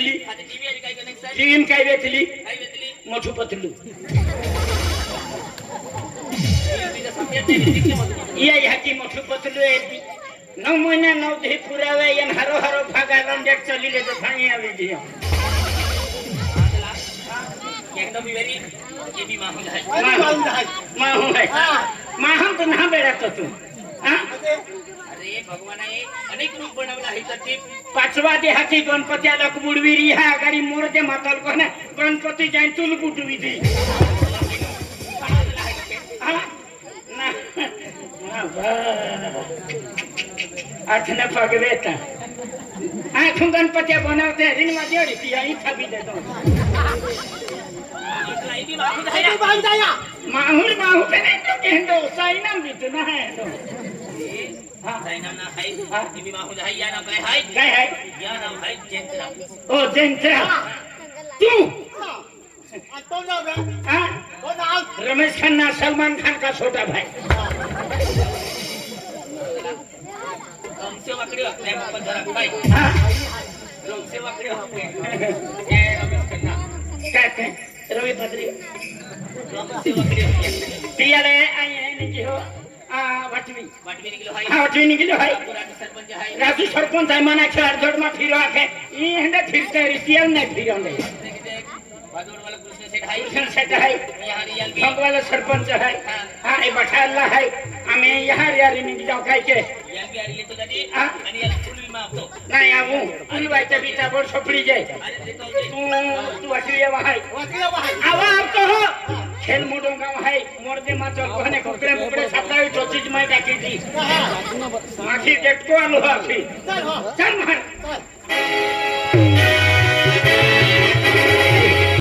वेचली आता टीव्ही आली काय कनेक्शन टीव्ही काय वेचली काय वेचली मोठू पतलू टीव्हीचं समजत नाही किती मोठं या ह्याची मोठू पतलू आहे 9 महिना 9 दी पुरावे यन हरो हरो भागा रंडेट चली ले तो थाई आवी दियो एकदम वेरी ये भी माहौल है माहू है माहू तो ना बेड़ा तो तू हां अरे भगवान आहे अनेक रूप बनवलं आहे तर ते पाचवा देहाची गणपत्याला बुडविरी ह्या गाडी मोरते माताल कोना गणपती जाईन तुल बुटवी दी ना आठने पगवेता आठू गणपत्या बनवते रिनवा जेडी पिया इथं भी देतो ये भी माहौल है माहूर माहू पे नहीं तो केंदो साइना भी तो ना है तो हां नाम ना है ये भी माहौल है या नाम काय है काय है या नाम है जेंद्रा ओ जेंट्रा तू तो नाम है हां तो नाम रमेश खन्ना सलमान खान का छोटा भाई से वाकडी वाकडी पण जरा काय हां लोक से वाकडी वाकडी ए रमेश खन्ना काय रवि पत्री लोक से वाकडी वाकडी पियाले आई है निकी हो वाटवी वाटवी निकलो है हां वाटवी निकलो है पुरानी सरपंच है राजू सरपंच है मना चार जोड़ में फिरो आके ई हंडे फिरते रियल नहीं फिरोंदे बाजूर वाला कृष्ण सेठ है कृष्ण सेठ है यहाँ रियल भी भंग वाला सरपंच है हां ए बठाला है हमें यहाँ रियारी निक जाओ काय के रियल भी आ रही है तो दादी हां आणि याला फुल विमा आपतो नाही आऊ उलवायच्या बीटा बोर सोपडी जाय अरे ते तो तू वाटली है वकील भाई आवा आप तो हो खेल मुडो गाव है मोरदे माचो कोने कुकड़े मुकड़े सप्लाई तो चीज मैं डाकी थी माखी डेट को आलो आखी चल हो चल मार